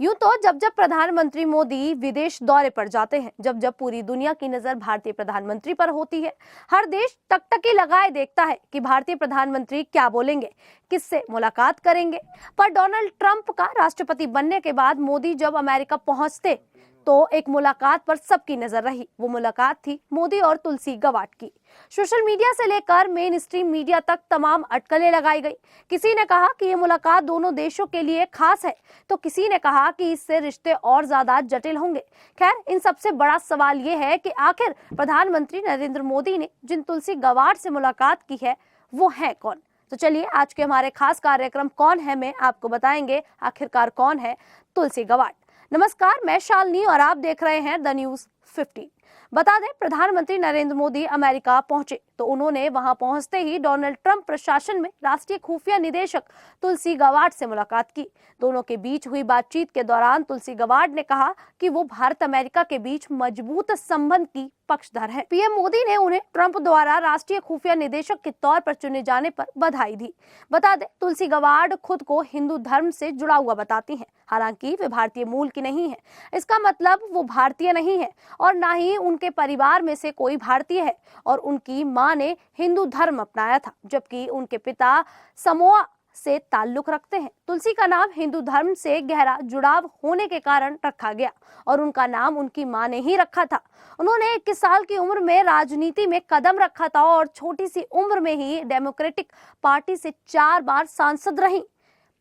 यूं तो जब जब प्रधानमंत्री मोदी विदेश दौरे पर जाते हैं, जब जब पूरी दुनिया की नजर भारतीय प्रधानमंत्री पर होती है, हर देश टकटकी लगाए देखता है कि भारतीय प्रधानमंत्री क्या बोलेंगे, किससे मुलाकात करेंगे। पर डोनाल्ड ट्रंप का राष्ट्रपति बनने के बाद मोदी जब अमेरिका पहुंचते तो एक मुलाकात पर सबकी नजर रही। वो मुलाकात थी मोदी और तुलसी गवाट की। सोशल मीडिया से लेकर मेन स्ट्रीम मीडिया तक तमाम अटकलें लगाई गई। किसी ने कहा कि ये मुलाकात दोनों देशों के लिए खास है, तो किसी ने कहा कि इससे रिश्ते और ज्यादा जटिल होंगे। खैर, इन सबसे बड़ा सवाल ये है कि आखिर प्रधानमंत्री नरेंद्र मोदी ने जिन तुलसी गवाट से मुलाकात की है वो है कौन। तो चलिए आज के हमारे खास कार्यक्रम कौन है में आपको बताएंगे आखिरकार कौन है तुलसी गवाट। नमस्कार, मैं शालिनी और आप देख रहे हैं द न्यूज 15। बता दें, प्रधानमंत्री नरेंद्र मोदी अमेरिका पहुंचे तो उन्होंने वहां पहुंचते ही डोनाल्ड ट्रंप प्रशासन में राष्ट्रीय खुफिया निदेशक तुलसी गवाट से मुलाकात की। दोनों के बीच हुई बातचीत के दौरान तुलसी गवाट ने कहा कि वो भारत अमेरिका के बीच मजबूत संबंध की पक्षधर है। पीएम मोदी ने उन्हें ट्रंप द्वारा राष्ट्रीय खुफिया निदेशक के तौर पर चुने जाने पर बधाई दी। बता दें, तुलसी गवाट खुद को हिंदू धर्म से जुड़ा हुआ बताती हैं, हालांकि वे भारतीय मूल की नहीं है। इसका मतलब वो भारतीय नहीं है और ना ही उनके परिवार में से कोई भारतीय है। और उनकी मां ने हिंदू धर्म अपनाया था, जबकि उनके पिता समोआ से ताल्लुक रखते हैं। तुलसी का नाम हिंदू धर्म से गहरा जुड़ाव होने के कारण रखा गया और उनका नाम उनकी मां ने ही रखा था। उन्होंने 21 साल की उम्र में राजनीति में कदम रखा था और छोटी सी उम्र में ही डेमोक्रेटिक पार्टी से 4 बार सांसद रही।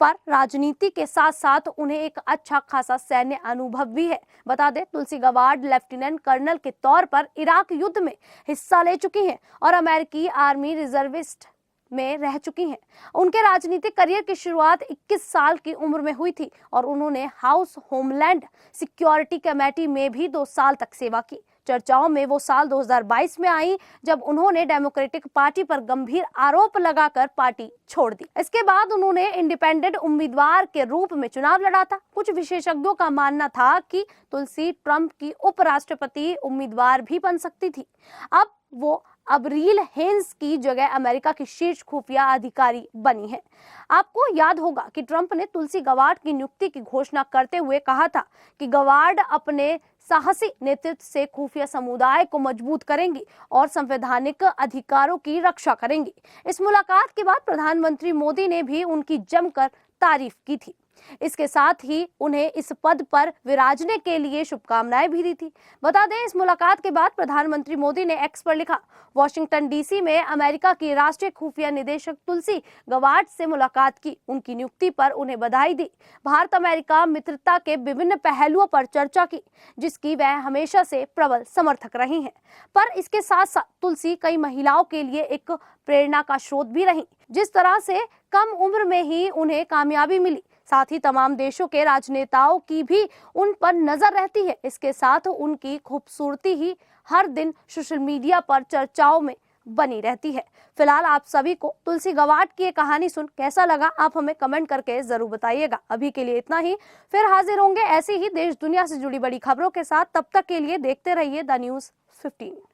पर राजनीति के साथ साथ उन्हें एक अच्छा खासा सैन्य अनुभव भी है। बता दें, तुलसी गवाट लेफ्टिनेंट कर्नल के तौर पर इराक युद्ध में हिस्सा ले चुकी हैं और अमेरिकी आर्मी रिजर्विस्ट में रह चुकी हैं। उनके राजनीतिक करियर की शुरुआत 21 साल की उम्र में हुई थी और उन्होंने हाउस होमलैंड सिक्योरिटी कमेटी में भी 2 साल तक सेवा की। चर्चाओं में वो साल 2022 में आई जब उन्होंने डेमोक्रेटिक पार्टी पर गंभीर आरोप लगाकर पार्टी छोड़ दी। इसके बाद उन्होंने इंडिपेंडेंट उम्मीदवार के रूप में चुनाव लड़ा था। कुछ विशेषज्ञों का मानना था कि तुलसी ट्रंप की उपराष्ट्रपति उम्मीदवार भी बन सकती थी। वो रील हेन्स की जगह अमेरिका की शीर्ष खुफिया अधिकारी बनी है। आपको याद होगा कि ट्रंप ने तुलसी गवाट की नियुक्ति की घोषणा करते हुए कहा था कि गवाट अपने साहसी नेतृत्व से खुफिया समुदाय को मजबूत करेंगी और संवैधानिक अधिकारों की रक्षा करेंगी। इस मुलाकात के बाद प्रधानमंत्री मोदी ने भी उनकी जमकर तारीफ की थी। इसके साथ ही उन्हें इस पद पर विराजने के लिए शुभकामनाएं भी दी थी। बता दें, इस मुलाकात के बाद प्रधानमंत्री मोदी ने एक्स पर लिखा, वॉशिंगटन डीसी में अमेरिका की राष्ट्रीय खुफिया निदेशक तुलसी गवाट से मुलाकात की, उनकी नियुक्ति पर उन्हें बधाई दी। भारत अमेरिका मित्रता के विभिन्न पहलुओं पर चर्चा की, जिसकी वह हमेशा से प्रबल समर्थक रही हैं। पर इसके साथ साथ तुलसी कई महिलाओं के लिए एक प्रेरणा का स्रोत भी रही। जिस तरह से कम उम्र में ही उन्हें कामयाबी मिली, साथ ही तमाम देशों के राजनेताओं की भी उन पर नजर रहती है। इसके साथ उनकी खूबसूरती ही हर दिन सोशल मीडिया पर चर्चाओं में बनी रहती है। फिलहाल आप सभी को तुलसी गवाट की ये कहानी सुन कैसा लगा, आप हमें कमेंट करके जरूर बताइएगा। अभी के लिए इतना ही, फिर हाजिर होंगे ऐसी ही देश दुनिया से जुड़ी बड़ी खबरों के साथ। तब तक के लिए देखते रहिए द न्यूज 15।